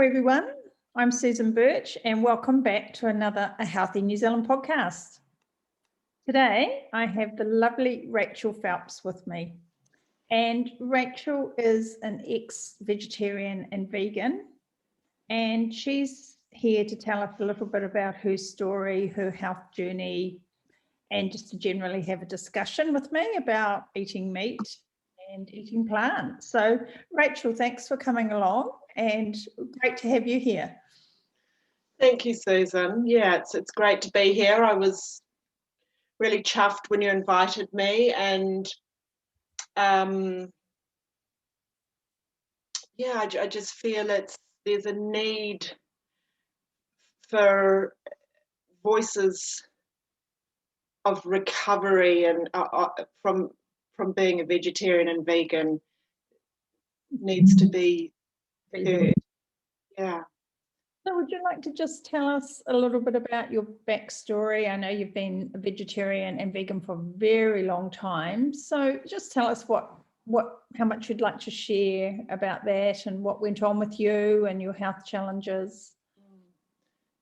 everyone. I'm Susan Birch and welcome back to another A Healthy New Zealand podcast. Today, I have the lovely Rachel Phelps with me. And Rachel is an ex-vegetarian and vegan, and she's here to tell us a little bit about her story, her health journey, and just to generally have a discussion with me about eating meat and eating plants. So Rachel, thanks for coming along and great to have you here. Thank you, Susan. Yeah, it's great to be here. I was really chuffed when you invited me, and yeah, I just feel there's a need for voices of recovery and from being a vegetarian and vegan needs to be heard. Yeah. So would you like to just tell us a little bit about your backstory? I know you've been a vegetarian and vegan for a very long time. So just tell us how much you'd like to share about that and what went on with you and your health challenges.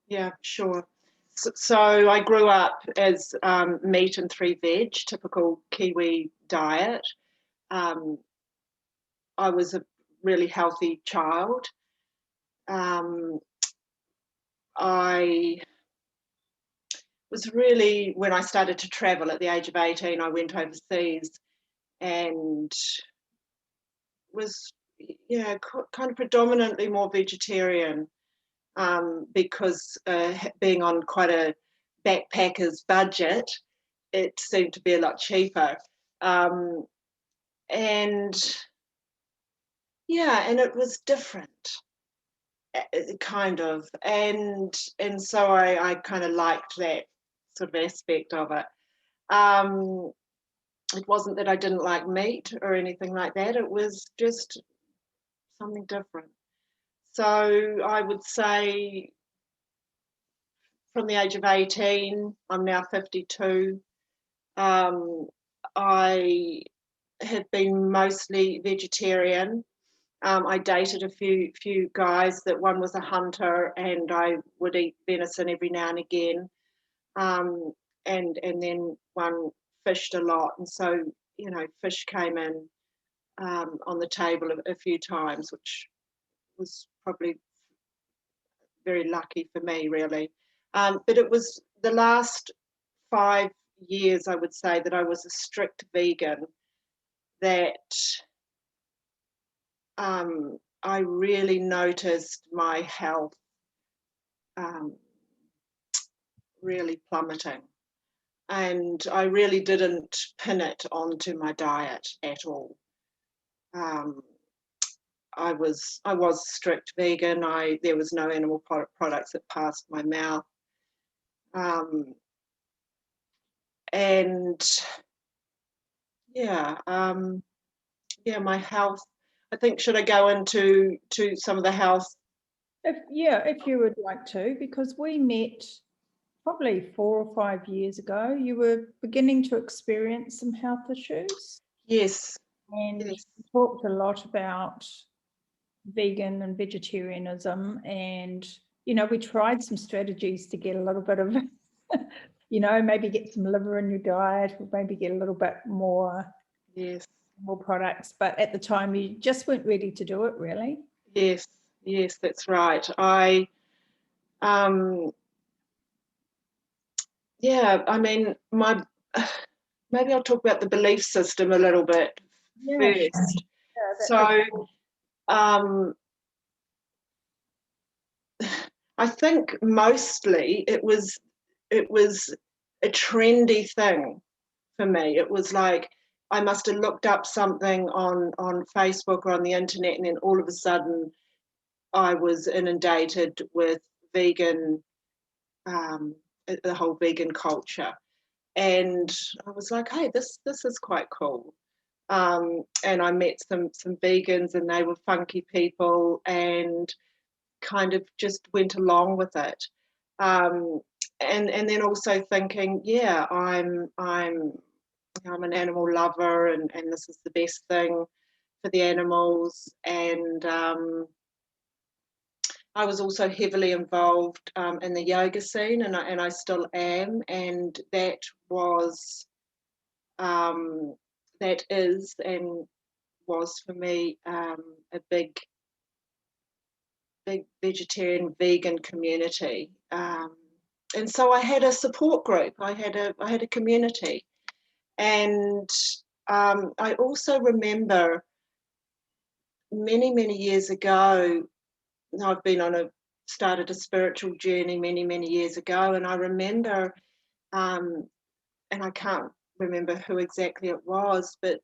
Yeah, sure. So I grew up as meat and 3 veg, typical Kiwi diet. I was a really healthy child. I was really, when I started to travel at the age of 18, I went overseas and was, kind of predominantly more vegetarian because being on quite a backpacker's budget, it seemed to be a lot cheaper. And it was different. Kind of, and so I kind of liked that sort of aspect of it. It wasn't that I didn't like meat or anything like that. It was just something different. So I would say from the age of 18, I'm now 52. I have been mostly vegetarian. I dated a few guys that one was a hunter, and I would eat venison every now and again. And then one fished a lot, and so fish came in on the table a few times, which was probably very lucky for me, really. But it was the last 5 years, I would say, that I was a strict vegan, that I really noticed my health really plummeting, and I really didn't pin it onto my diet at all. I was strict vegan. There was no animal products that passed my mouth, and my health. I think, should I go into some of the health? If you would like to, because we met probably 4 or 5 years ago. You were beginning to experience some health issues. Yes. And we talked a lot about vegan and vegetarianism, and we tried some strategies to get a little bit of maybe get some liver in your diet, or maybe get a little bit more products, but at the time you just weren't ready to do it, really. Yes, that's right. I mean, maybe I'll talk about the belief system a little bit first. So I think mostly it was a trendy thing for me. It was like I must have looked up something on Facebook or on the internet, and then all of a sudden I was inundated with vegan, the whole vegan culture. And I was like, hey, this is quite cool. And I met some vegans, and they were funky people, and kind of just went along with it. And then also thinking, yeah, I'm an animal lover, and this is the best thing for the animals. And I was also heavily involved in the yoga scene, and I still am, and that is and was for me a big vegetarian vegan community, and so I had a support group. I had a community, and I also remember many years ago. I've started a spiritual journey many years ago, and I remember, and I can't remember who exactly it was, but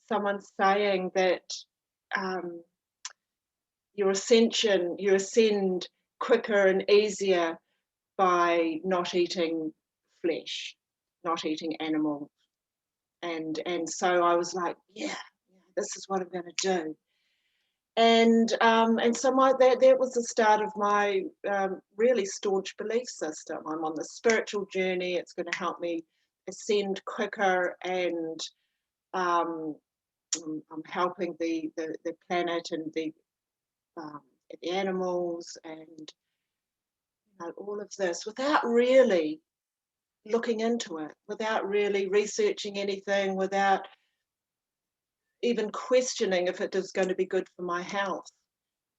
someone saying that you ascend quicker and easier by not eating flesh, not eating animals, and so I was like, yeah, this is what I'm going to do. And so that was the start of my really staunch belief system. I'm on the spiritual journey. It's going to help me ascend quicker, and I'm helping the planet and the animals, and all of this without really looking into it, without really researching anything, without even questioning if it is going to be good for my health.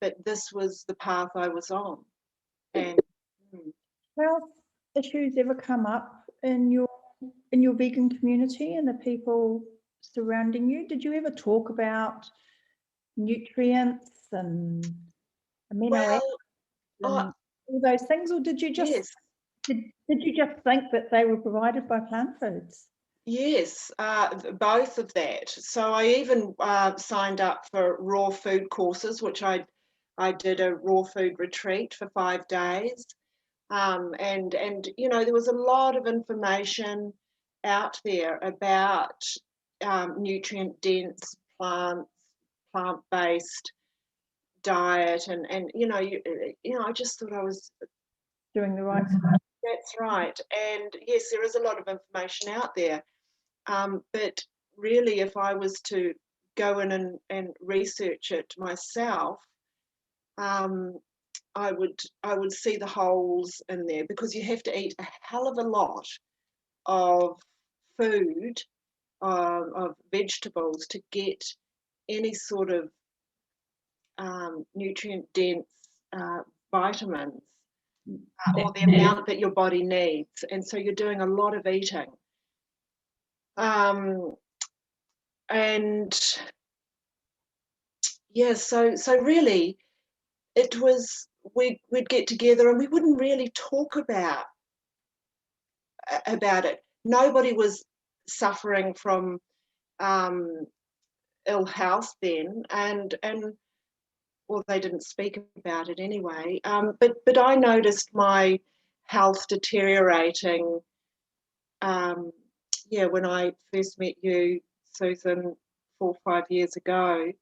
But this was the path I was on. And health issues ever come up in your vegan community and the people surrounding you? Did you ever talk about nutrients and amino acids and all those things, or did you just yes, did you just think that they were provided by plant foods? yes, both of that. So I even signed up for raw food courses, which I did a raw food retreat for 5 days. And there was a lot of information out there about nutrient dense plant-based diet, and I just thought I was Doing the right thing. that's right. And yes, there is a lot of information out there, but really, if I was to go in and research it myself, I would see the holes in there, because you have to eat a hell of a lot of food, of vegetables, to get any sort of nutrient dense vitamins, or the amount that your body needs. And so you're doing a lot of eating. And yeah, so really it was, we'd get together and we wouldn't really talk about it. Nobody was suffering from ill health then, and well, they didn't speak about it anyway. But I noticed my health deteriorating. When I first met you, Susan, 4 or 5 years ago.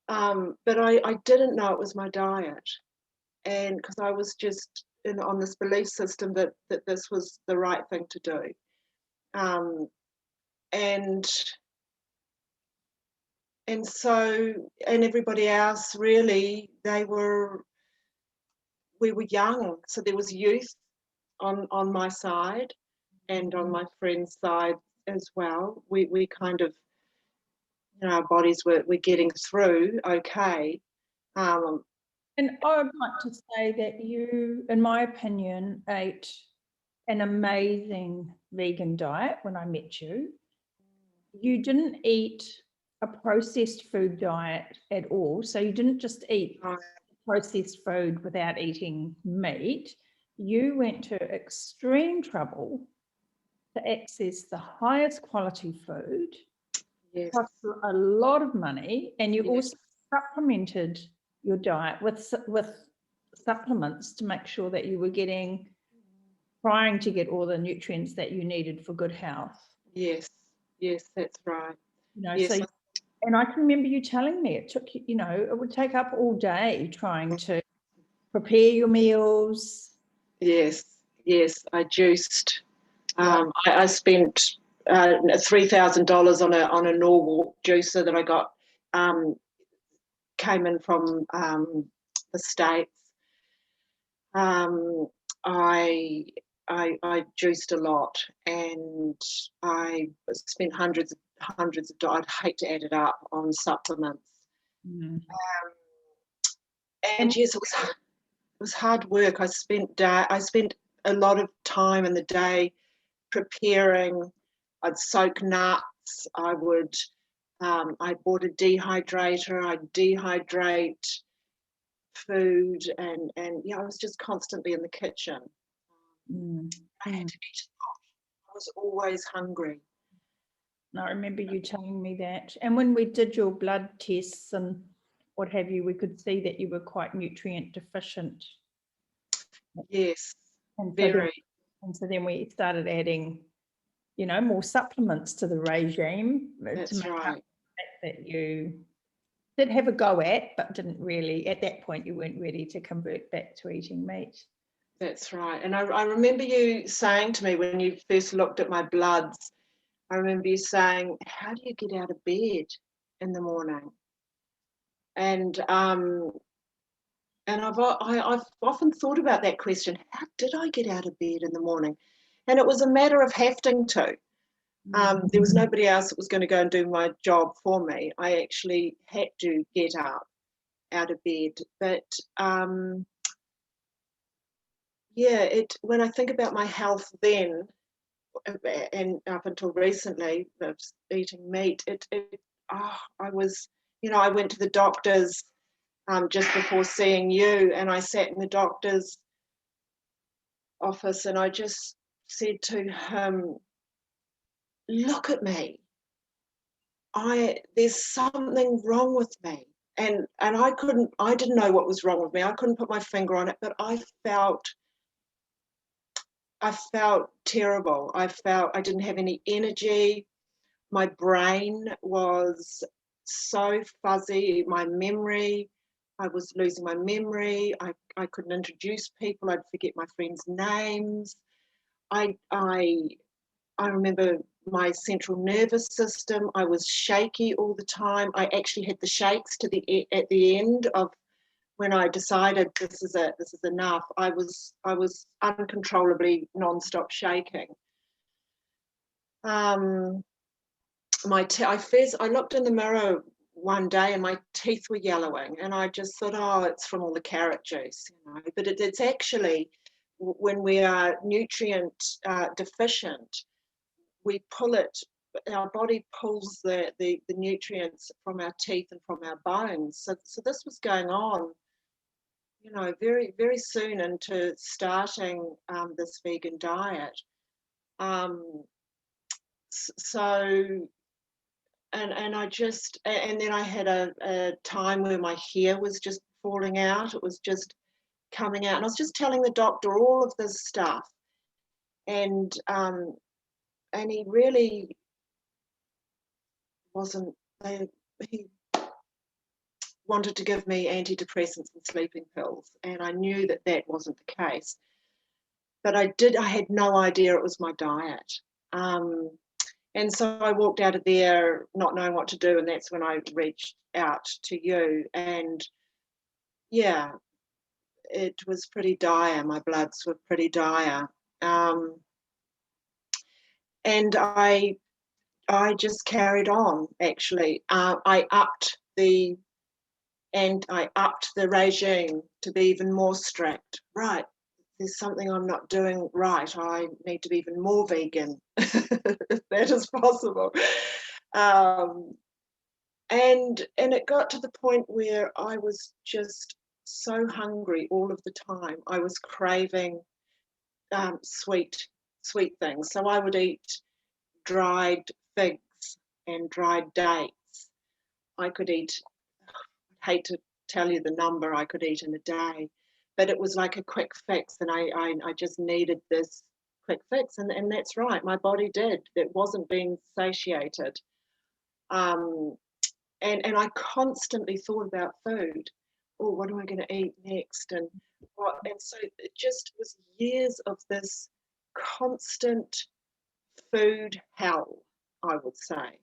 But I didn't know it was my diet, and because I was just on this belief system that this was the right thing to do, and so, and everybody else, really, we were young, so there was youth on my side and on my friend's side as well. We kind of, our bodies were getting through okay. And I would like to say that you, in my opinion, ate an amazing vegan diet when I met you. You didn't eat a processed food diet at all. So you didn't just eat processed food without eating meat. You went to extreme trouble to access the highest quality food. Yes. Cost a lot of money, and you Yes. also supplemented your diet with supplements to make sure that you were trying to get all the nutrients that you needed for good health. Yes, that's right. So, and I can remember you telling me it took, it would take up all day trying to prepare your meals. Yes, I juiced. I spent $3,000 on a normal juicer that I got, came in from the States, I juiced a lot, and I spent hundreds of dollars. I'd hate to add it up on supplements. Mm. And yes, it was hard work. I spent a lot of time in the day preparing. I'd soak nuts. I bought a dehydrator. I'd dehydrate food, and yeah, I was just constantly in the kitchen. I had to eat a lot. I was always hungry. I remember you telling me that. And when we did your blood tests and what have you, we could see that you were quite nutrient deficient. Yes, And very. So then we started adding, more supplements to the regime to That's make up right. for the fact that you did have a go at, but didn't really, at that point, you weren't ready to convert back to eating meat. That's right. And I remember you saying to me when you first looked at my bloods, I remember you saying, how do you get out of bed in the morning? And I've often thought about that question. How did I get out of bed in the morning? And it was a matter of having to. There was nobody else that was going to go and do my job for me. I actually had to get up out of bed. But when I think about my health then, and up until recently, of eating meat, I was, I went to the doctors just before seeing you, and I sat in the doctor's office, and I just said to him, look at me. There's something wrong with me. And I didn't know what was wrong with me. I couldn't put my finger on it, but I felt terrible. I felt I didn't have any energy. My brain was so fuzzy. My memory, I was losing my memory. I couldn't introduce people. I'd forget my friends' names. I remember my central nervous system. I was shaky all the time. I actually had the shakes at the end of when I decided this is enough. I was uncontrollably non-stop shaking. I looked in the mirror one day and my teeth were yellowing, and I just thought, oh, it's from all the carrot juice, But it's actually, when we are nutrient deficient, our body pulls the nutrients from our teeth and from our bones. So this was going on, very, very soon into starting this vegan diet. So, and then I had a time where my hair was just falling out. It was just coming out. And I was just telling the doctor all of this stuff. And he really wasn't, he wanted to give me antidepressants and sleeping pills. And I knew that wasn't the case. But I had no idea it was my diet. And so I walked out of there not knowing what to do, and that's when I reached out to you. And yeah, it was pretty dire. My bloods were pretty dire. And I just carried on, actually. I upped the regime to be even more strict. Right, there's something I'm not doing right. I need to be even more vegan, if that is possible. And it got to the point where I was just so hungry all of the time. I was craving sweet things. So I would eat dried figs and dried dates. I could eat, I hate to tell you the number I could eat in a day, but it was like a quick fix, and I just needed this quick fix, and that's right, my body did. It wasn't being satiated. And I constantly thought about food. Oh, what am I going to eat next? And so it just was years of this constant food hell, I would say,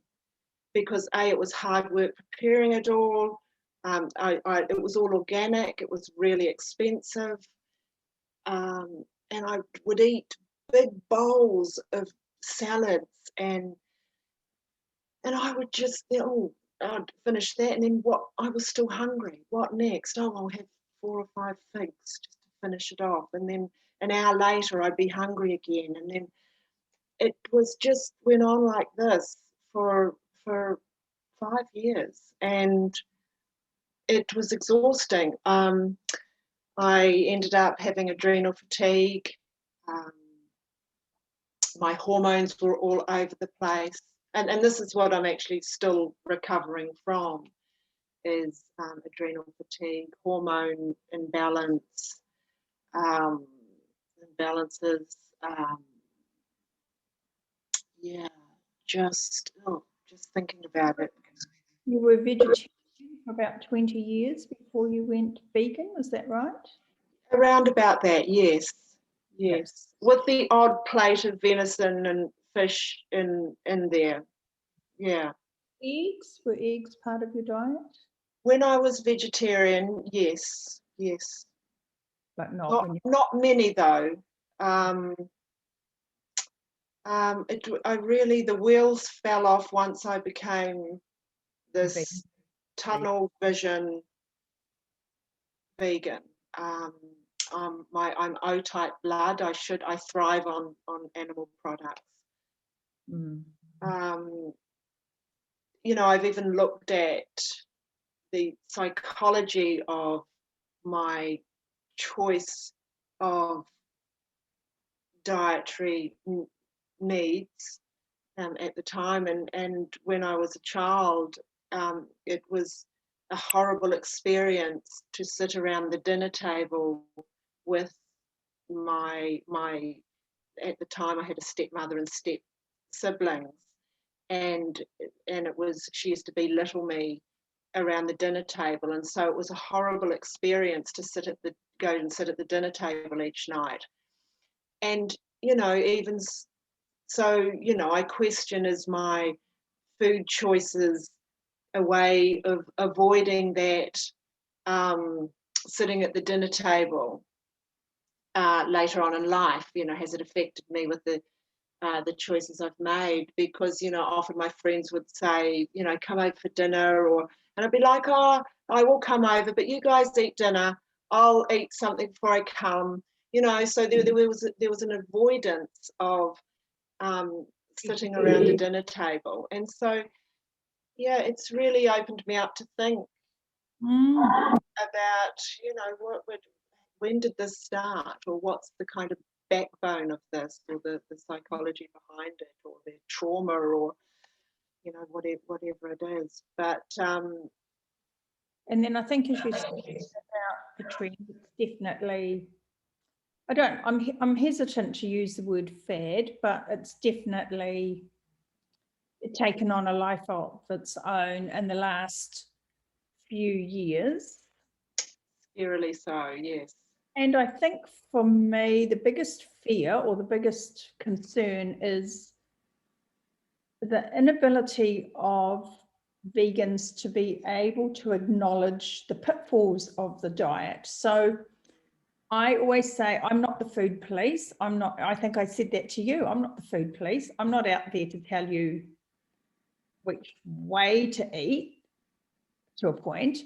because it was hard work preparing it all. It was all organic. It was really expensive. and I would eat big bowls of salads, and I would just, I'd finish that, and then I was still hungry. What next? Oh, I'll have 4 or 5 figs just to finish it off, and then an hour later I'd be hungry again, and then it was just went on like this for 5 years, and it was exhausting. I ended up having adrenal fatigue. My hormones were all over the place, and this is what I'm actually still recovering from, is adrenal fatigue, hormone imbalances. Yeah, just thinking about it. You were vegetarian for about 20 years before you went vegan, is that right? Around about that, yes. Yes, with the odd plate of venison and fish in there. Yeah. Eggs? Were eggs part of your diet? When I was vegetarian, yes. But not Not many though. The wheels fell off once I became this tunnel vision vegan. I'm O-type blood. I thrive on animal products. I've even looked at the psychology of my choice of dietary needs at the time, and when I was a child, it was a horrible experience to sit around the dinner table with my at the time I had a stepmother and step siblings, and she used to belittle me around the dinner table, and so it was a horrible experience to go and sit at the dinner table each night. And even so, I question, is my food choices a way of avoiding that sitting at the dinner table later on in life? Has it affected me with the choices I've made? Because often my friends would say, come over for dinner, and I'd be like, oh, I will come over, but you guys eat dinner, I'll eat something before I come. So there was an avoidance of sitting around a dinner table, and so it's really opened me up to think about when did this start, or what's the kind of backbone of this, or the psychology behind it, or the trauma, or whatever it is. But and then I think, as you said about the trend, it's definitely, I'm hesitant to use the word fad, but it's definitely taken on a life of its own in the last few years. Eerily so, yes. And I think for me, the biggest fear or the biggest concern is the inability of vegans to be able to acknowledge the pitfalls of the diet. So I always say, I'm not the food police. I think I said that to you. I'm not the food police. I'm not out there to tell you which way to eat, to a point,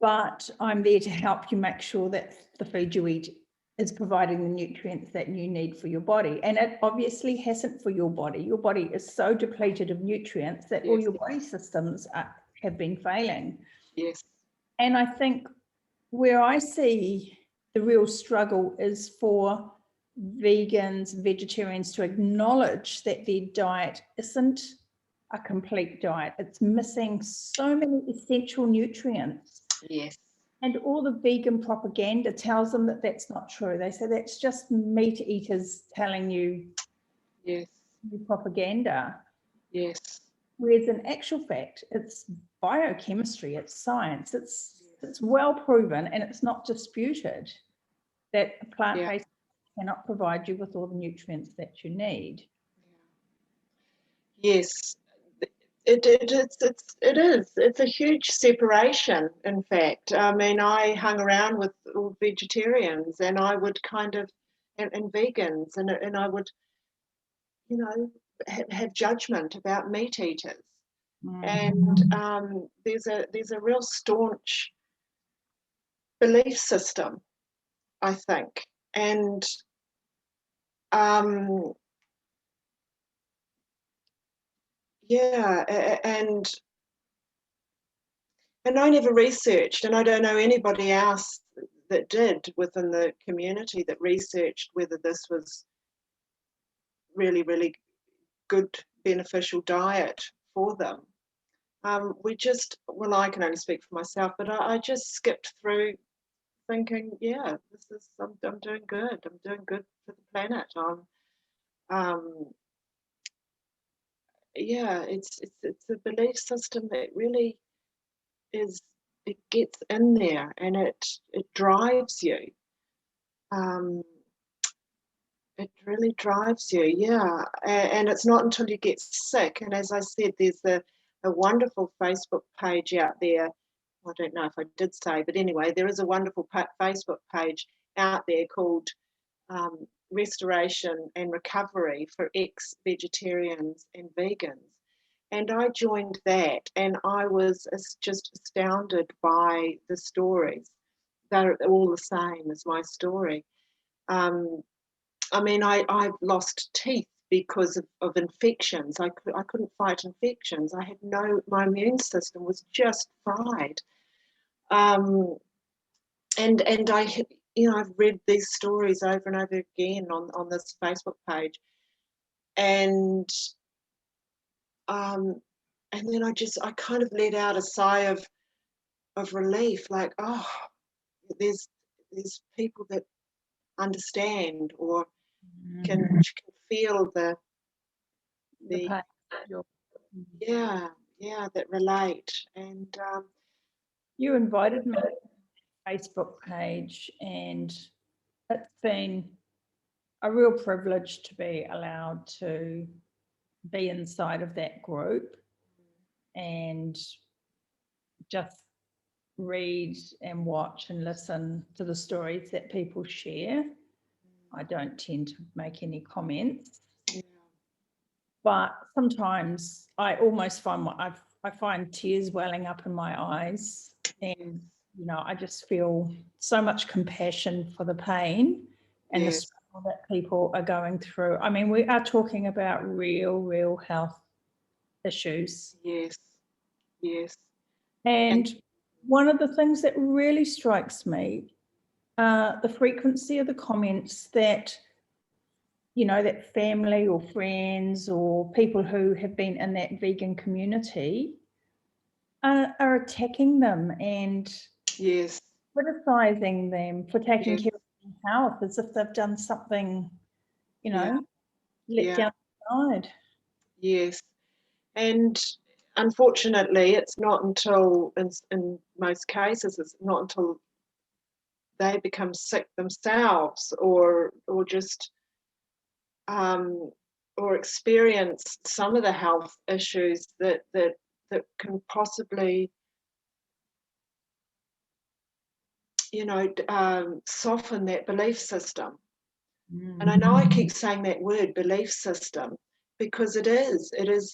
but I'm there to help you make sure that the food you eat is providing the nutrients that you need for your body. And it obviously hasn't for your body. Your body is so depleted of nutrients that all your body systems have been failing. Yes. And I think where I see the real struggle is for vegans, vegetarians to acknowledge that their diet isn't a complete diet. It's missing so many essential nutrients. Yes. And all the vegan propaganda tells them that that's not true. They say that's just meat eaters telling you propaganda. Yes. Whereas in actual fact, it's biochemistry, it's science, it's well proven, and it's not disputed that a plant-based cannot provide you with all the nutrients that you need. Yes. It's a huge separation, in fact. I mean, I hung around with all vegetarians, and I would kind of, and vegans, and I would, you know, have judgment about meat eaters. And there's a real staunch belief system, I think. And yeah, and I never researched, and I don't know anybody else that did within the community that researched whether this was really, really good, beneficial diet for them. We just, well, I can only speak for myself, but I just skipped through thinking, yeah, I'm doing good. I'm doing good for the planet. Yeah, it's a belief system that really is, it gets in there and it drives you. It really drives you, yeah. And it's not until you get sick. And as I said, there's a wonderful Facebook page out there. I don't know if I did say, but anyway, there is a wonderful Facebook page out there called Restoration and Recovery for ex-vegetarians and vegans. And I joined that, and I was just astounded by the stories. They're all the same as my story. I mean, I've lost teeth because of infections. I couldn't fight infections. I had my immune system was just fried. And I, I've read these stories over and over again on this Facebook page. And then I kind of let out a sigh of relief, like, oh, there's people that understand or can feel the that relate. And you invited me to the Facebook page, and it's been a real privilege to be allowed to be inside of that group and just read and watch and listen to the stories that people share. I don't tend to make any comments, but sometimes I almost find I find tears welling up in my eyes, and I just feel so much compassion for the pain and the struggle that people are going through. I mean, we are talking about real health issues. Yes. And one of the things that really strikes me, the frequency of the comments that, that family or friends or people who have been in that vegan community are attacking them and criticizing them for taking care of their health as if they've done something, let down the side. Yes. And unfortunately, it's not until, in most cases, it's not until they become sick themselves or just or experience some of the health issues that can possibly, soften that belief system. And I know I keep saying that word, belief system, because it's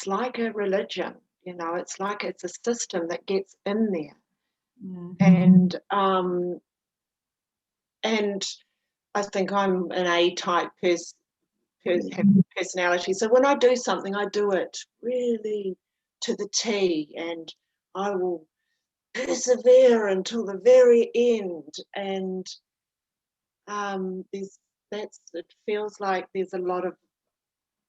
like a religion, it's like it's a system that gets in there. And I think I'm an A-type personality. So when I do something, I do it really to the T, and I will persevere until the very end. And it feels like there's a lot of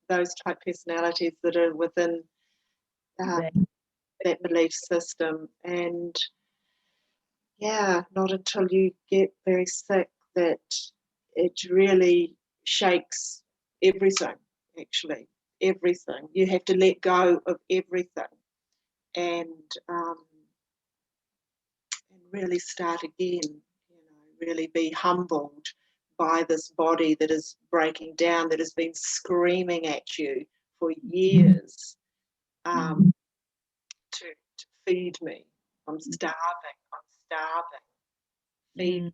those type personalities that are within that belief system. And not until you get very sick that it really shakes everything. Actually, everything. You have to let go of everything and really start again. Really be humbled by this body that is breaking down, that has been screaming at you for years to feed me. I'm starving. Feed me.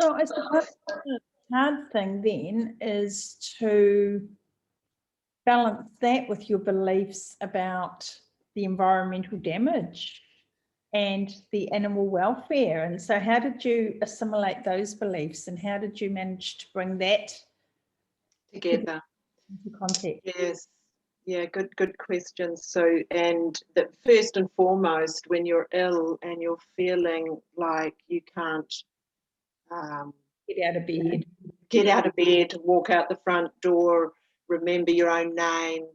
So I suppose the hard thing then is to balance that with your beliefs about the environmental damage and the animal welfare. And so how did you assimilate those beliefs, and how did you manage to bring that Together into context? Yes, yeah, good question. So, and that first and foremost, when you're ill and you're feeling like you can't Get out of bed, walk out the front door, remember your own name,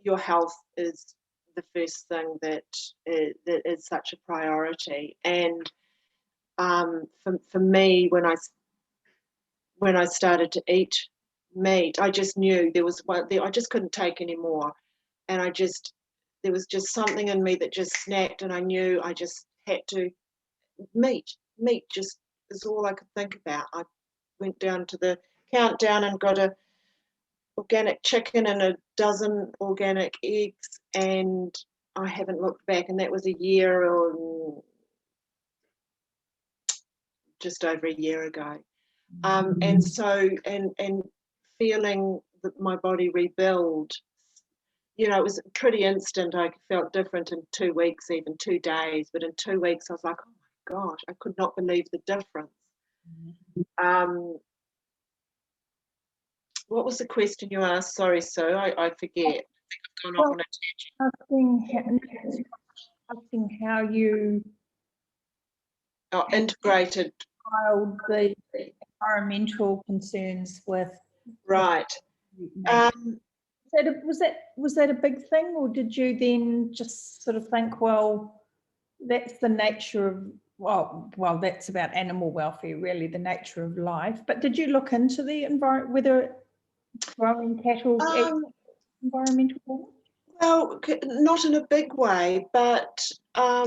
your health is the first thing that is such a priority. And for me, when I started to eat meat, I just knew there was one. I just couldn't take any more, and there was just something in me that just snapped, and I knew I just had to meat. Meat just is all I could think about. I went down to the countdown and got a organic chicken and a dozen organic eggs, and I haven't looked back. And that was a year or just over a year ago. And so, and feeling that my body rebuild, you know, it was pretty instant. I felt different in 2 weeks, even 2 days. But in 2 weeks, I was like, oh my gosh, I could not believe the difference. What was the question you asked? Sorry, Sue, I forget. I think I've gone off on a tangent. Asking how you Integrated. The environmental concerns with Right. Was that a big thing, or did you then just sort of think, well, that's the nature of well, that's about animal welfare, really, the nature of life. But did you look into the environment, whether growing cattle environmental damage? Well, not in a big way, but I,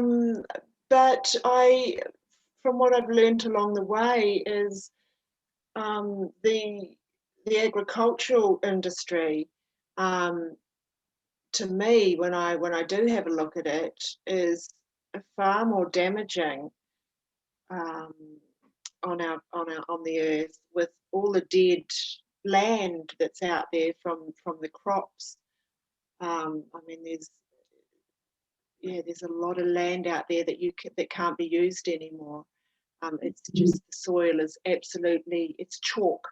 from what I've learned along the way, is the agricultural industry, to me, when I do have a look at it, is far more damaging on the earth, with all the dead land that's out there from the crops. I mean, there's a lot of land out there that can't be used anymore. It's just, the soil is absolutely, it's chalk.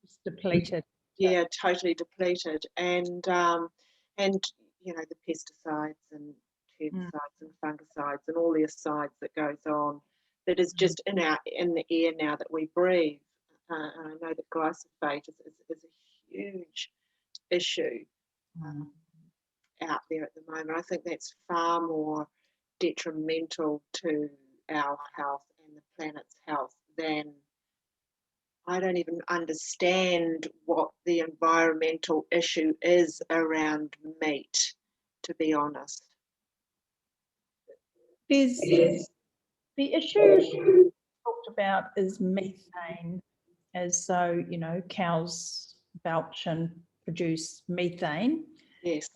It's depleted. Yeah, totally depleted. And you know, the pesticides and herbicides and fungicides and all the asides that goes on, that is just in the air now that we breathe. And I know that glyphosate is a huge issue out there at the moment. I think that's far more detrimental to our health and the planet's health than, I don't even understand what the environmental issue is around meat, to be honest. The issue talked about is methane, as so, you know, cows belch and produce methane. Yes.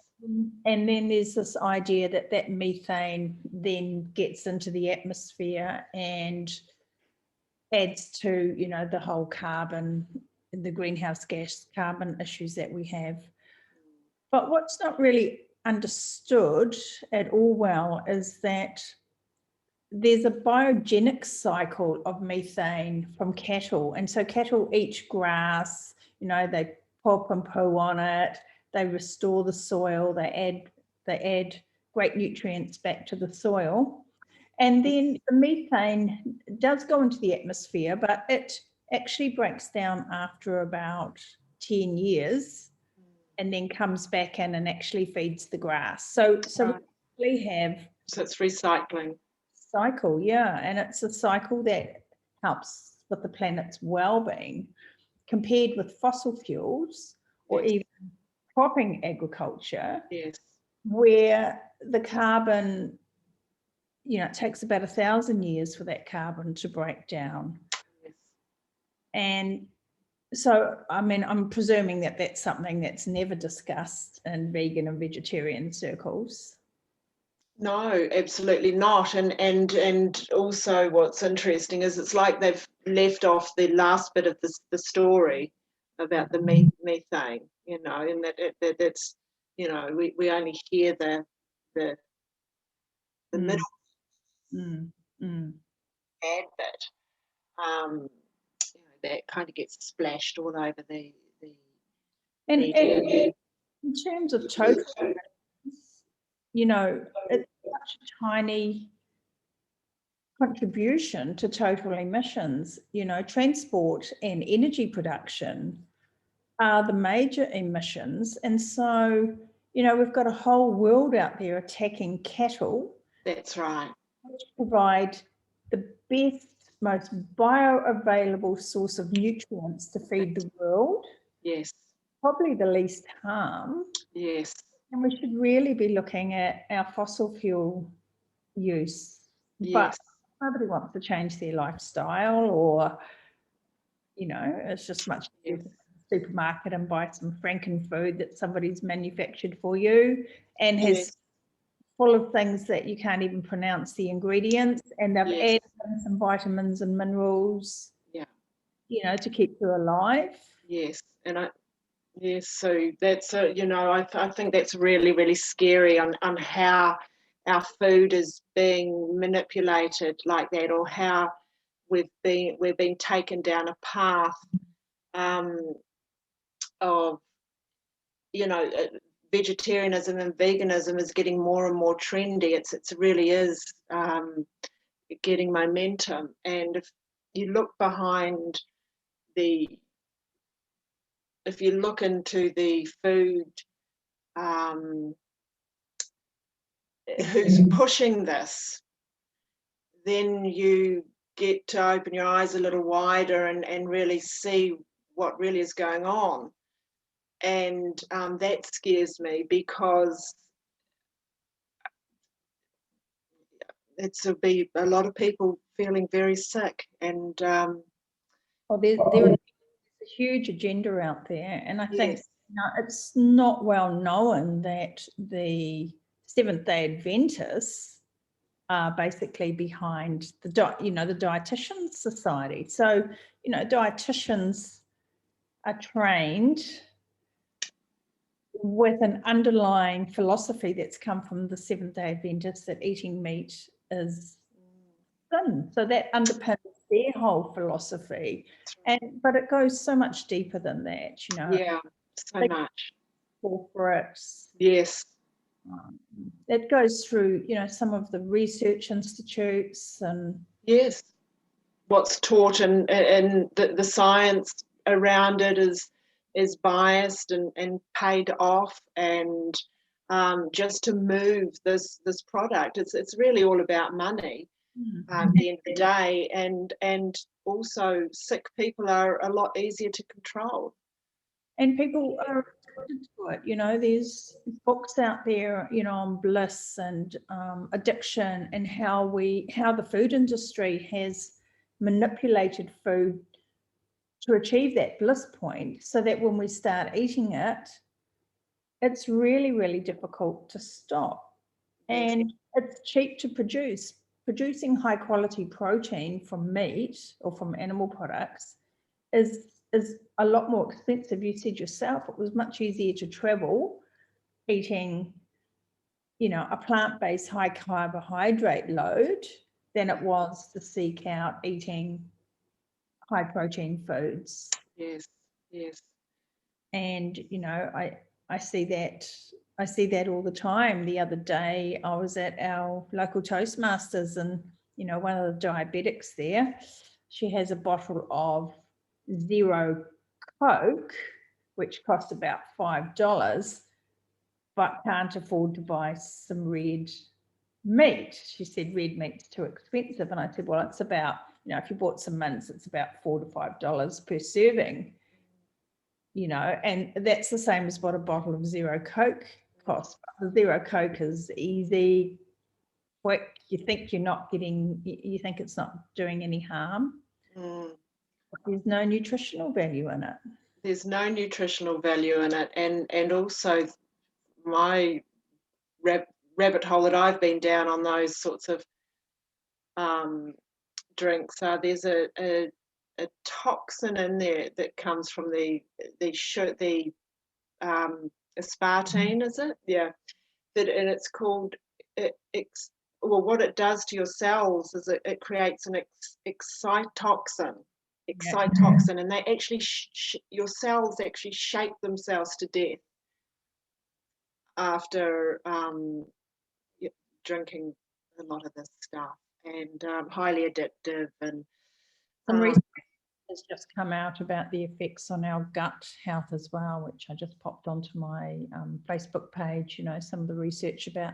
And then there's this idea that that methane then gets into the atmosphere and adds to, you know, the whole carbon, the greenhouse gas carbon issues that we have. But what's not really understood at all well is that there's a biogenic cycle of methane from cattle. And so cattle eat grass, you know, they pop and poo on it, they restore the soil, they add great nutrients back to the soil. And then the methane does go into the atmosphere, but it actually breaks down after about 10 years and then comes back in and actually feeds the grass. So we have... So it's recycling. Cycle, yeah, and it's a cycle that helps with the planet's well-being, compared with fossil fuels or even cropping agriculture, yes, where the carbon it takes about 1,000 years for that carbon to break down. Yes. And so, I mean, I'm presuming that that's something that's never discussed in vegan and vegetarian circles. No, absolutely not. And also what's interesting is it's like they've left off the last bit of the story about the methane, and that's, we only hear the middle bad bit. That kind of gets splashed all over the And media. in terms of total, it's such a tiny contribution to total emissions. Transport and energy production are the major emissions. And so, we've got a whole world out there attacking cattle. That's right. Which provide the best, most bioavailable source of nutrients to feed the world. Yes. Probably the least harm. Yes. And we should really be looking at our fossil fuel use. Yes. But nobody wants to change their lifestyle, or, it's just much easier to go to the supermarket and buy some Franken food that somebody's manufactured for you and has full of things that you can't even pronounce the ingredients, and they've added in some vitamins and minerals, to keep you alive. Yes. So that's I think that's really, really scary on how our food is being manipulated like that, or how we've been taken down a path of vegetarianism and veganism is getting more and more trendy. It really is getting momentum. And if you look into the food, who's pushing this, then you get to open your eyes a little wider and really see what really is going on. And that scares me, because it'll be a lot of people feeling very sick. And there's a huge agenda out there, and I think it's not well known that the Seventh-day Adventists are basically behind the Dietitians Society. So dietitians are trained with an underlying philosophy that's come from the Seventh-day Adventists, that eating meat is sin. So that underpins their whole philosophy. But it goes so much deeper than that, Yeah, so much. Corporates. Yes. It goes through, some of the research institutes and. Yes. What's taught and the science around it is biased and paid off, and just to move this product, it's really all about money at the end of the day, and also sick people are a lot easier to control. And people are addicted to it. There's books out there, on bliss and addiction, and how the food industry has manipulated food to achieve that bliss point, so that when we start eating it, it's really, really difficult to stop. And it's cheap to produce. Producing high quality protein from meat or from animal products is a lot more expensive. You said yourself, it was much easier to travel eating, a plant-based high carbohydrate load than it was to seek out eating high protein foods. Yes. And I see that all the time. The other day I was at our local Toastmasters, and one of the diabetics there, she has a bottle of Zero Coke, which costs about $5, but can't afford to buy some red meat. She said red meat's too expensive. And I said, well, it's about, if you bought some mince, it's about $4 to $5 per serving, and that's the same as what a bottle of Zero Coke costs. The Zero Coke is easy, quick, you think you're not getting, you think it's not doing any harm. But there's no nutritional value in it. There's no nutritional value in it, and also my rabbit hole that I've been down on those sorts of drinks are there's a toxin in there that comes from the aspartame, is it? Yeah. And it's called well, what it does to your cells is it creates an excitotoxin, and they actually your cells actually shake themselves to death after drinking a lot of this stuff, and highly addictive. And some research has just come out about the effects on our gut health as well, which I just popped onto my Facebook page. Some of the research about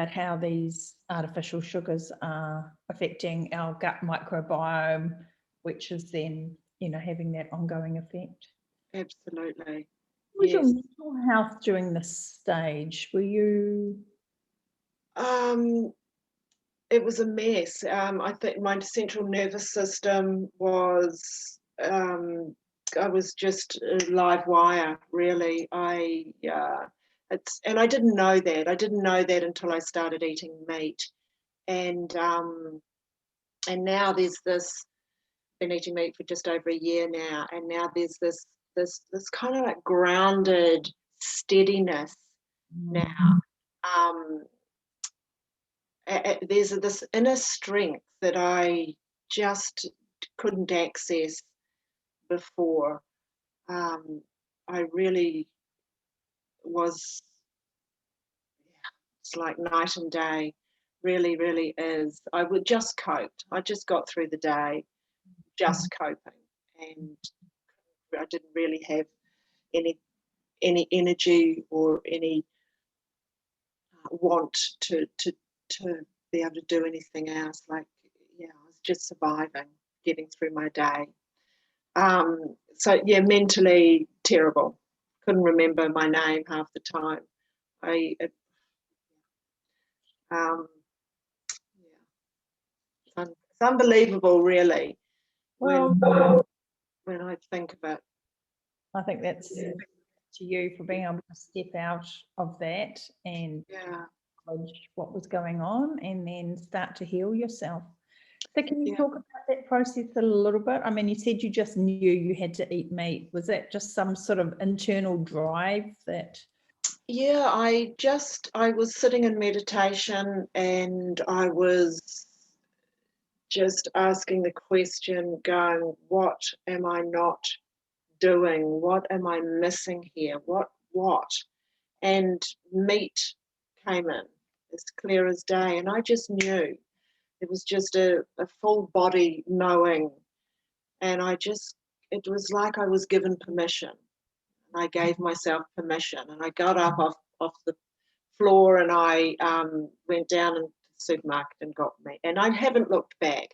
how these artificial sugars are affecting our gut microbiome, which is then having that ongoing effect. Absolutely. What was your mental health during this stage? Were you it was a mess. I think my central nervous system was I was just a live wire, really. And I didn't know that. I didn't know that until I started eating meat. And now there's this, been eating meat for just over a year now, and now there's this kind of like grounded steadiness now. There's this inner strength that I just couldn't access before. I really was, it's like night and day, really, really is. I would just coped. I just got through the day, just coping, and I didn't really have any energy or any want to be able to do anything else. Like, I was just surviving, getting through my day. So yeah, mentally terrible. Couldn't remember my name half the time. It's unbelievable, really. Well, when I think of it. I think that's to you for being able to step out of that and acknowledge what was going on and then start to heal yourself. So can you talk about that process a little bit? I mean, you said you just knew you had to eat meat. Was that just some sort of internal drive that? Yeah, I was sitting in meditation, and I was just asking the question, going, what am I not doing? What am I missing here? What? And meat came in as clear as day, and I just knew. It was just a full body knowing, and it was like I was given permission. And I gave myself permission, and I got up off the floor, and I went down into the supermarket and got meat, and I haven't looked back.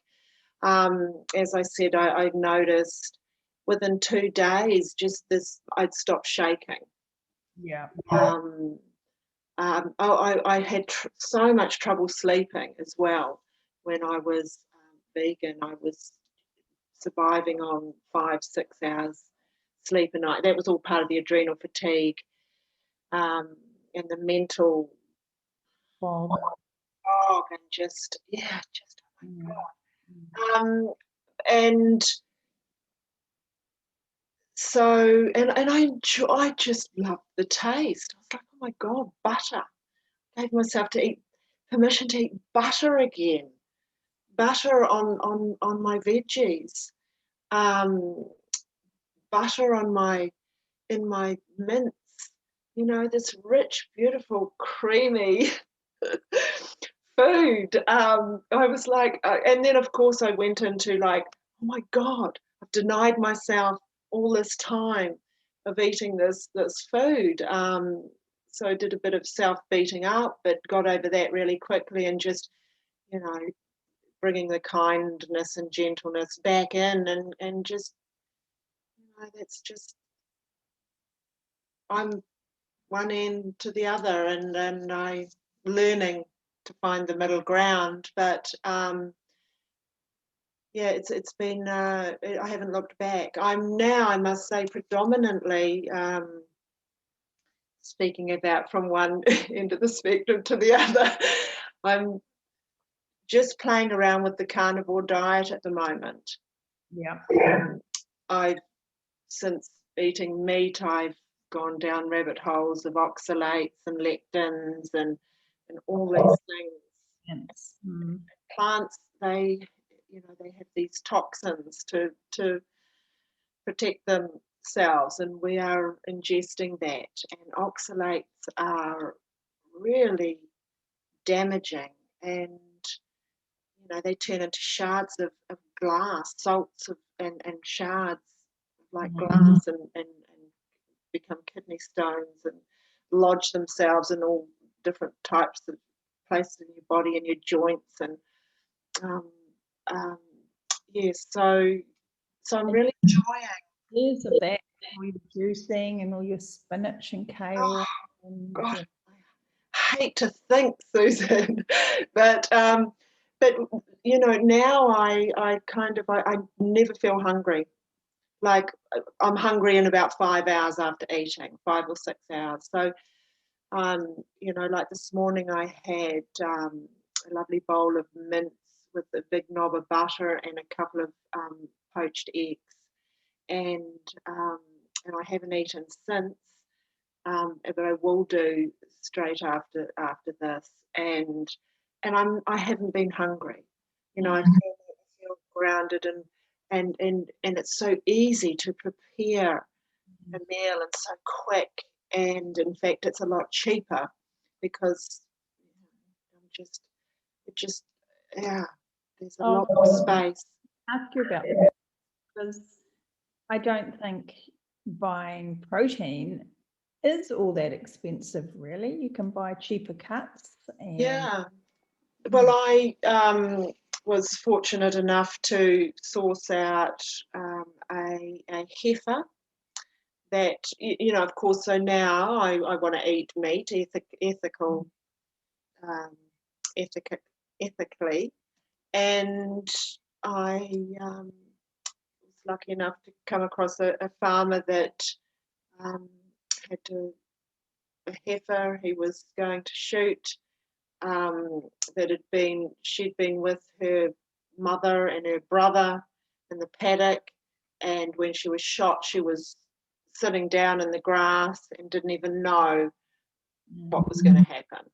As I said, I noticed within 2 days, just this, I'd stopped shaking. Yeah. I had so much trouble sleeping as well. When I was vegan, I was surviving on 5-6 hours sleep a night. That was all part of the adrenal fatigue and the mental fog, and just oh my God. And so, and I just loved the taste. I was like, oh my God, butter. I gave myself permission to eat butter again. Butter on my veggies. Butter in my mince. This rich, beautiful, creamy food. I was like, and then of course I went into like, oh my God, I've denied myself all this time of eating this food. So I did a bit of self-beating up, but got over that really quickly, and just, bringing the kindness and gentleness back in, and just, that's just, I'm one end to the other, and I learning find the middle ground. But yeah, it's been I haven't looked back. I'm now, I must say, predominantly speaking about from one end of the spectrum to the other. I'm just playing around with the carnivore diet at the moment. Yeah. I've, since eating meat, I've gone down rabbit holes of oxalates and lectins and all these things. Yes. Plants, they have these toxins to protect themselves, and we are ingesting that. And oxalates are really damaging, and they turn into shards of glass, salts and shards like glass, and become kidney stones and lodge themselves in all different types of places in your body and your joints. And yes, so I'm really enjoying Years of that, all your juicing and all your spinach and kale. God, I hate to think, Susan, but now I kind of I never feel hungry. Like, I'm hungry in about 5 hours after eating, 5 or 6 hours. So like this morning I had a lovely bowl of mince with a big knob of butter and a couple of poached eggs, and I haven't eaten since, but I will do straight after this, and I haven't been hungry. I feel grounded, and it's so easy to prepare a meal and so quick, and in fact it's a lot cheaper because there's a lot more space. Ask you about that, because I don't think buying protein is all that expensive, really. You can buy cheaper cuts. Yeah. Well, I was fortunate enough to source out a heifer that, of course, so now I want to eat meat ethically, and I was lucky enough to come across a farmer that had a heifer he was going to shoot, she'd been with her mother and her brother in the paddock, and when she was shot, she was sitting down in the grass and didn't even know what was going to happen.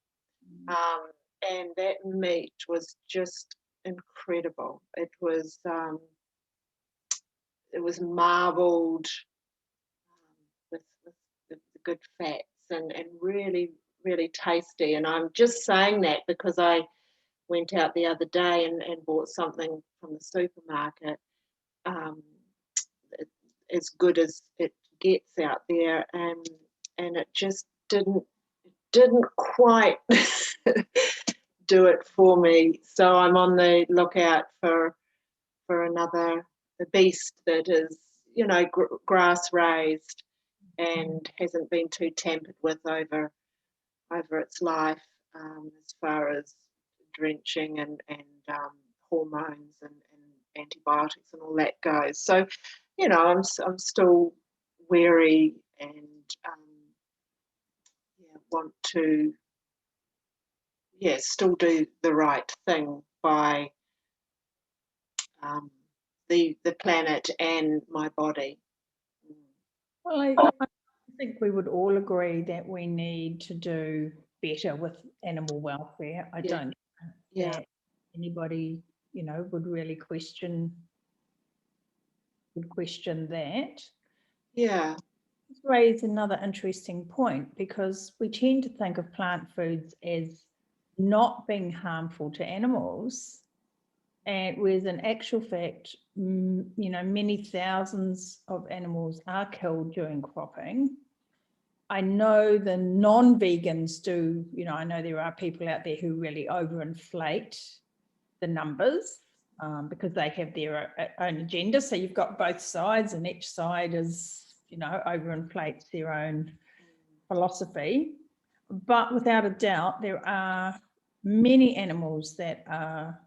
And that meat was just incredible. It was marbled with good fats and really, really tasty. And I'm just saying that because I went out the other day and bought something from the supermarket, as good as it gets out there, and it just didn't quite do it for me. So I'm on the lookout for another beast that is, grass raised and hasn't been too tampered with over its life, as far as drenching and hormones and antibiotics and all that goes. So, I'm still wary and want to still do the right thing by the planet and my body. Well, I think we would all agree that we need to do better with animal welfare. I don't think that anybody, would really question that. Yeah. This raises another interesting point, because we tend to think of plant foods as not being harmful to animals, and whereas in actual fact, many thousands of animals are killed during cropping. I know the non-vegans do, I know there are people out there who really overinflate the numbers, because they have their own agenda. So you've got both sides, and each side is, overinflates their own philosophy. But without a doubt, there are many animals that are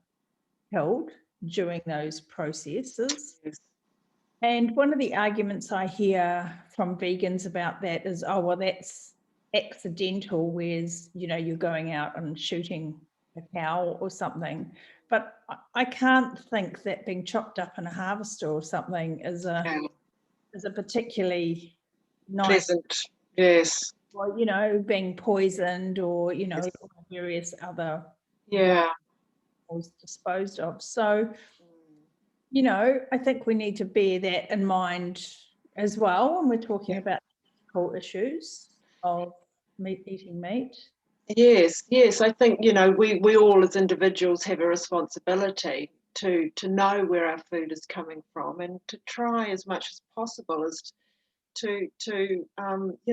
killed during those processes. Yes. And one of the arguments I hear from vegans about that is, oh, well, that's accidental, whereas, you're going out and shooting a cow or something. But I can't think that being chopped up in a harvester or something is a particularly nice, pleasant. Yes. well, being poisoned or, Yes. various other Yeah. was disposed of. So, I think we need to bear that in mind as well when we're talking about ethical issues of eating meat. Yes, I think, we all as individuals have a responsibility to know where our food is coming from, and to try as much as possible as to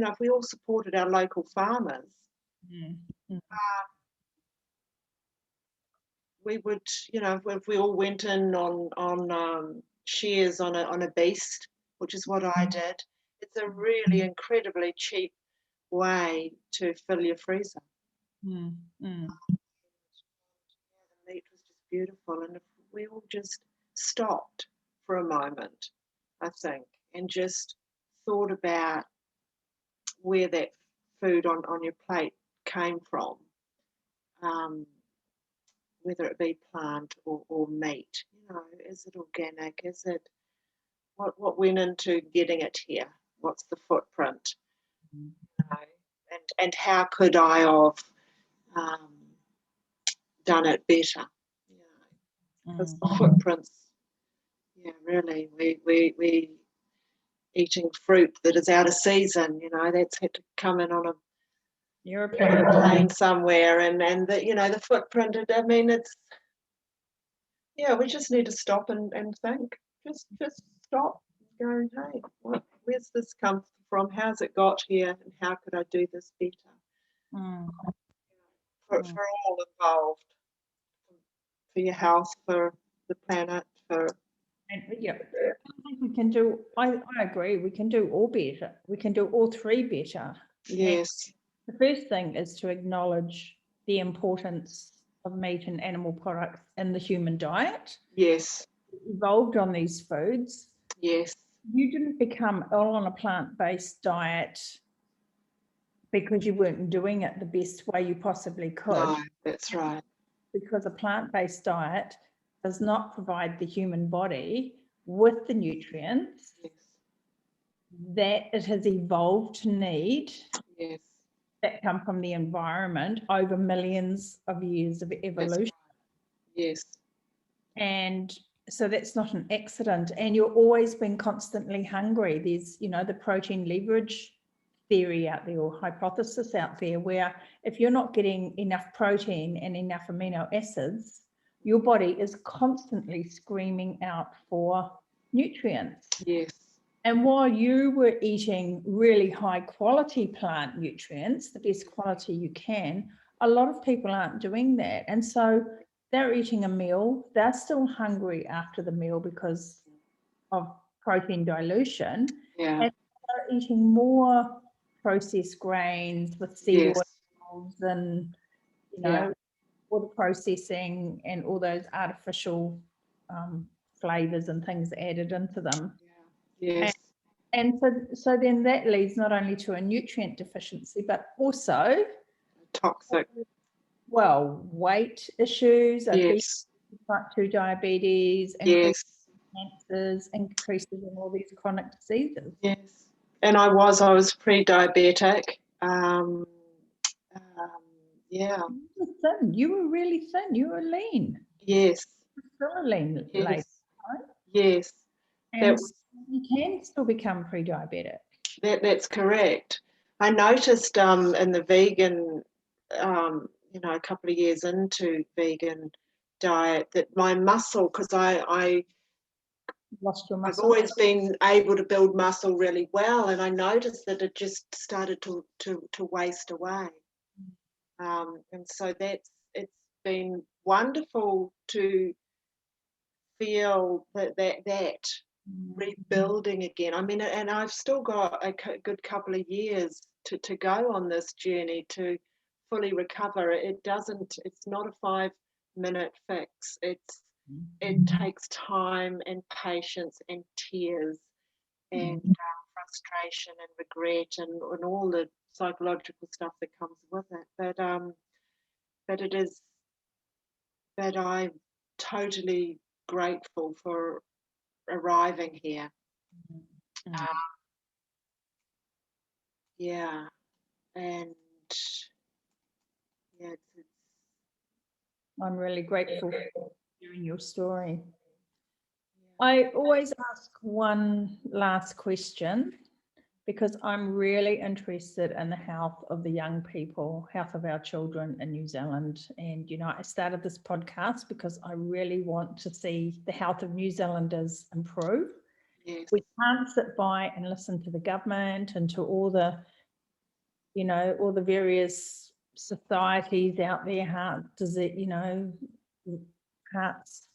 if we all supported our local farmers, we would, if we all went in on shares on a beast, which is what I did. It's a really incredibly cheap way to fill your freezer. Mm. The meat was just beautiful, and if we all just stopped for a moment, I think, and just thought about where that food on your plate came from, whether it be plant or meat, is it organic? Is it what went into getting it here? What's the footprint? And how could I have done it better? Because the footprints, really, we eating fruit that is out of season, that's had to come in on a airplane somewhere, and the footprint, I mean, it's, we just need to stop and think, just stop going, hey, where's this come from? How's it got here, and how could I do this better? For all involved, for your health, for the planet, for... And I think we can do, I agree, we can do all better. We can do all three better. Yes. And the first thing is to acknowledge the importance of meat and animal products in the human diet. Yes. Evolved on these foods. Yes. You didn't become ill on a plant-based diet because you weren't doing it the best way you possibly could. No, that's right. Because a plant-based diet does not provide the human body with the nutrients that it has evolved to need, that come from the environment over millions of years of evolution. Right. Yes. And so that's not an accident. And you're always being constantly hungry. There's, the protein leverage theory out there, or hypothesis out there, where if you're not getting enough protein and enough amino acids, your body is constantly screaming out for nutrients. Yes. And while you were eating really high quality plant nutrients, the best quality you can, a lot of people aren't doing that. And so they're eating a meal, they're still hungry after the meal because of protein dilution. Yeah. And they're eating more processed grains with seed oils and, all the processing and all those artificial flavors and things added into them. Yes. And so then that leads not only to a nutrient deficiency, but also toxic, weight issues, yes, type 2 diabetes, increases in cancers, increases in all these chronic diseases. Yes, and I was pre-diabetic. You were really thin. You were lean. Yes. You're still a lean lady, right? Yes. And you can still become pre-diabetic. That's correct. I noticed in the vegan, a couple of years into vegan diet, that my muscle, because I lost your muscle. I've always been able to build muscle really well, and I noticed that it just started to waste away. And so it's been wonderful to feel that rebuilding again. I mean, and I've still got a good couple of years to go on this journey to fully recover. It's not a 5-minute fix. It takes time and patience and tears and frustration and regret and all the psychological stuff that comes with it. But I'm totally grateful for arriving here. Yeah, and yeah, I'm really grateful for hearing your story. I always ask one last question because I'm really interested in the health of the young people, health of our children in New Zealand. And, you know, I started this podcast because I really want to see the health of New Zealanders improve. yes. We can't sit by and listen to the government and to all the, you know, all the various societies out there, heart disease, you know, hearts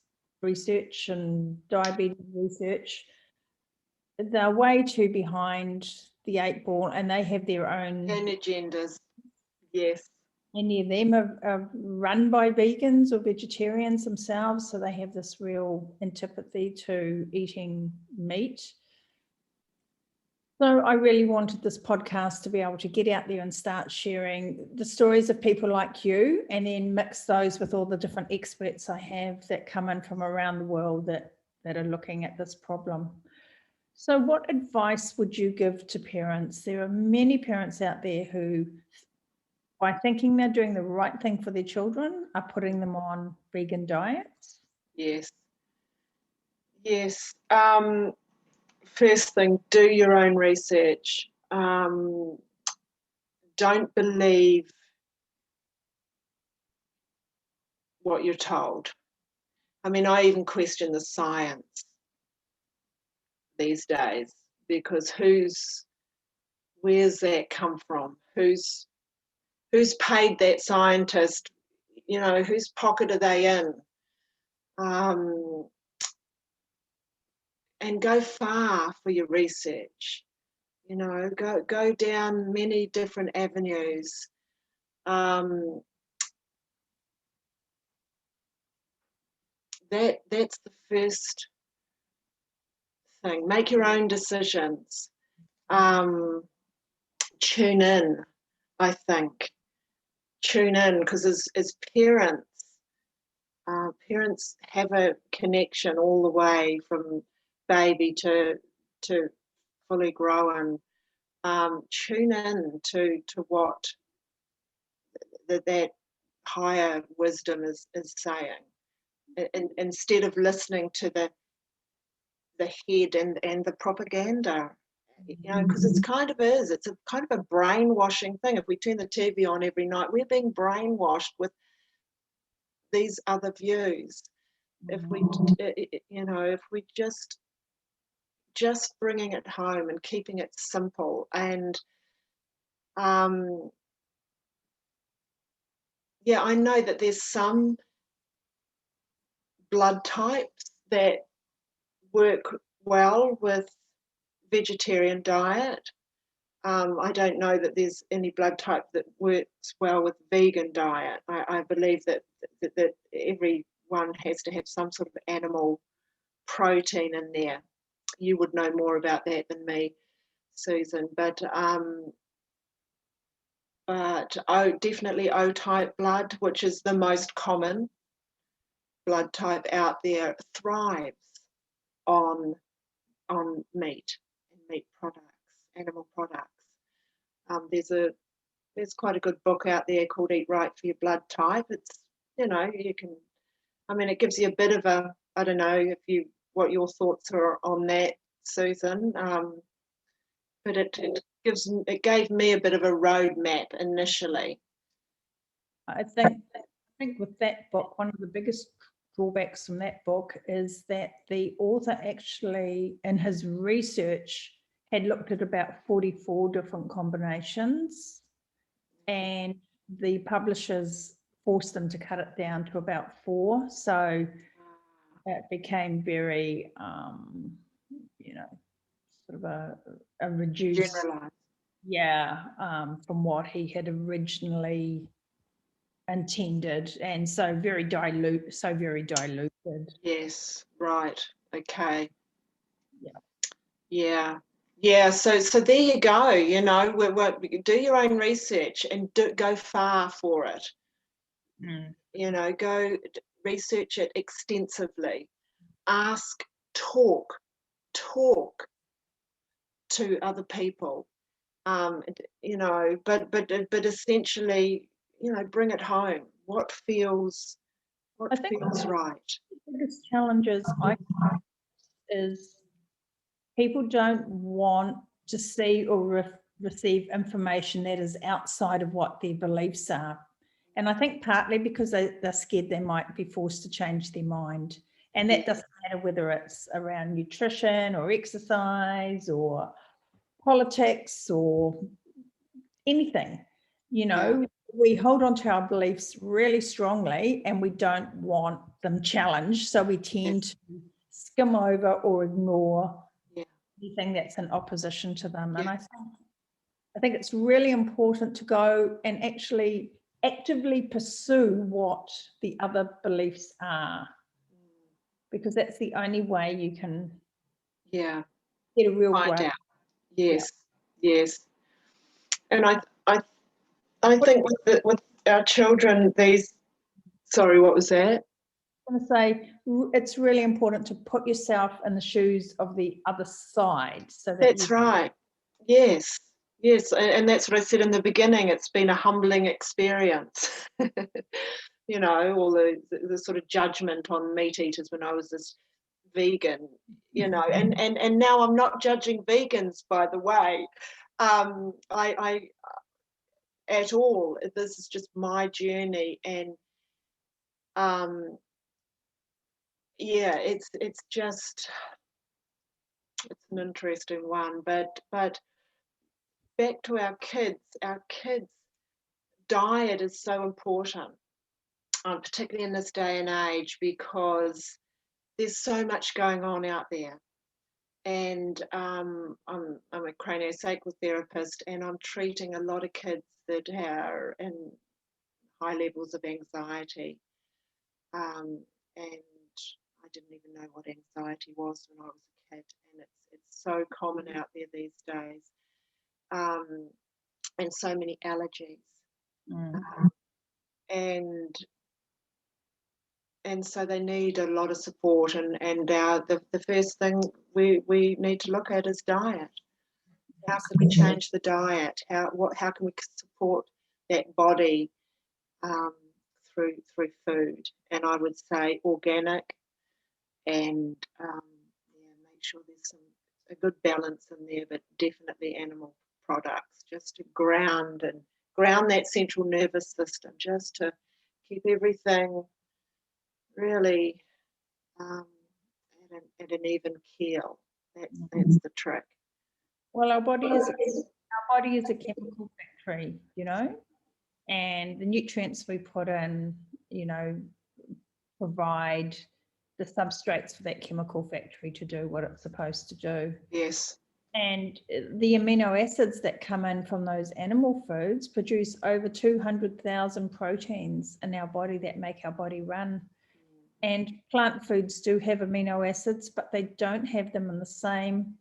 research and diabetes research. They're way too behind the 8 ball, and they have their own. And agendas, yes. Many of them are run by vegans or vegetarians themselves, so they have this real antipathy to eating meat. So I really wanted this podcast to be able to get out there and start sharing the stories of people like you, and then mix those with all the different experts I have that come in from around the world that are looking at this problem. So what advice would you give to parents? There are many parents out there who, by thinking they're doing the right thing for their children, are putting them on vegan diets. Yes. Yes. First thing, do your own research. Don't believe what you're told. I mean, I even question the science these days, because where's that come from? Who's paid that scientist? You know, whose pocket are they in? And go far for your research. You know, go down many different avenues. That's the first thing. Make your own decisions. Tune in, I think. Tune in, because as parents, parents have a connection all the way from baby to fully grown. Tune in to what that higher wisdom is saying, and instead of listening to the head and the propaganda, you know, because it's a kind of a brainwashing thing. If we turn the TV on every night, we're being brainwashed with these other views. If we, you know, if we just bringing it home and keeping it simple, and yeah, I know that there's some blood types that work well with vegetarian diet. I don't know that there's any blood type that works well with vegan diet. I believe that everyone has to have some sort of animal protein in there. You would know more about that than me, Susan. But definitely O-type blood, which is the most common blood type out there, thrives on meat and meat products, animal products. There's quite a good book out there called Eat Right for Your Blood Type. It's, you know, you can, I mean, it gives you a bit of a, I don't know what your thoughts are on that, Susan. But it gave me a bit of a roadmap initially. I think with that book, one of the biggest drawbacks from that book is that the author actually, in his research, had looked at about 44 different combinations, and the publishers forced them to cut it down to about 4. So it became very, you know, sort of a reduced, generalized. yeah, from what he had originally intended, and so very diluted. Yes, right. Okay. Yeah. Yeah. So there you go. You know, do your own research and go far for it. You know, go research it extensively. Ask, talk to other people. You know, but essentially, you know, bring it home. What feels I think right. the biggest challenges is people don't want to see or receive information that is outside of what their beliefs are. And I think partly because they're scared they might be forced to change their mind. And that doesn't matter whether it's around nutrition or exercise or politics or anything. You know, we hold on to our beliefs really strongly and we don't want them challenged. So we tend to skim over or ignore anything that's in opposition to them. And I think it's really important to go and actually actively pursue what the other beliefs are, because that's the only way you can get a real Find grasp. out. Yes. And I think with our children, sorry, what was that? I'm going to say it's really important to put yourself in the shoes of the other side. So That's right. Yes. And that's what I said in the beginning. It's been a humbling experience. You know, all the sort of judgment on meat eaters when I was this vegan, you know, and now I'm not judging vegans, by the way. I at all. This is just my journey, and it's an interesting one. But back to our kids diet is so important, particularly in this day and age, because there's so much going on out there. And I'm a craniosacral therapist, and I'm treating a lot of kids that are in high levels of anxiety. And I didn't even know what anxiety was when I was a kid, and it's so common out there these days. And so many allergies. And so they need a lot of support, and the first thing we need to look at is diet. How can we change the diet? How can we support that body through food? And I would say organic, and make sure there's a good balance in there, but definitely animal products, just to ground that central nervous system, just to keep everything really at an even keel. That's the trick. Well, our body is a chemical factory, you know, and the nutrients we put in, you know, provide the substrates for that chemical factory to do what it's supposed to do. Yes. And the amino acids that come in from those animal foods produce over 200,000 proteins in our body that make our body run. And plant foods do have amino acids, but they don't have them in the same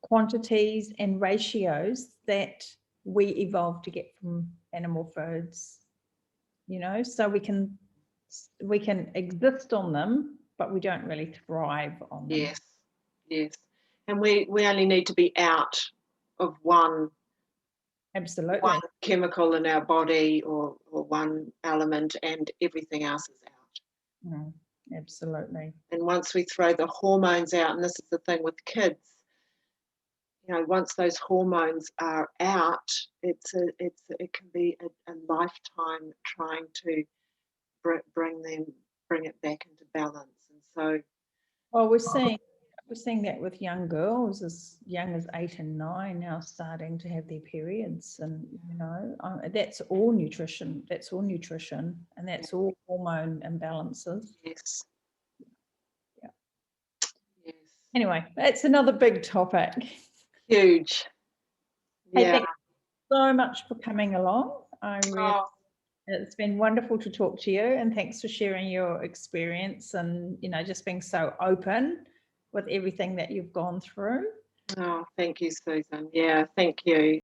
quantities and ratios that we evolved to get from animal foods, you know, so we can exist on them, but we don't really thrive on them. Yes. And we only need to be out of one chemical in our body or one element, and everything else is out. Absolutely. And once we throw the hormones out, and this is the thing with kids, you know, once those hormones are out, it can be a lifetime trying to bring it back into balance. And so, well, we're seeing that with young girls as young as 8 and 9 now starting to have their periods, and you know, that's all nutrition, and that's all hormone imbalances. Yes. Anyway, that's another big topic. Huge. Hey, thank you so much for coming along. I really It's been wonderful to talk to you, and thanks for sharing your experience and, just being so open with everything that you've gone through. Oh, thank you, Susan. Yeah, thank you.